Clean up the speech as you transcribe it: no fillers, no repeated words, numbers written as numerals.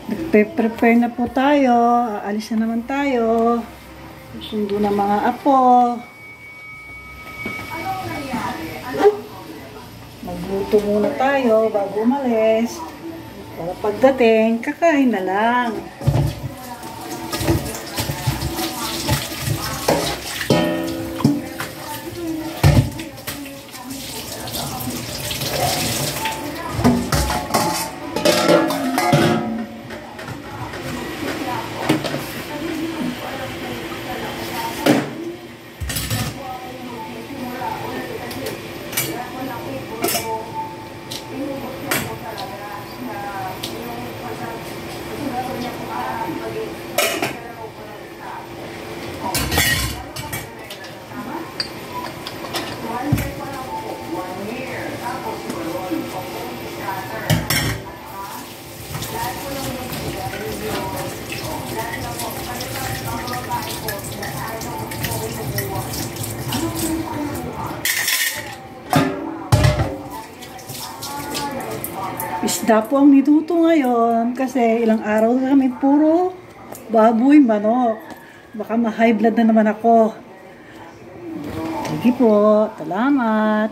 Nagpe-prepare na po tayo. Aalis na naman tayo. Sundo ng mga apo. Magluto muna tayo bago umalis. Para pagdating, kakain na lang. Isda po ang niluto ngayon kasi ilang araw na kami puro baboy, manok. Baka ma-high blood na naman ako. Sige po, salamat.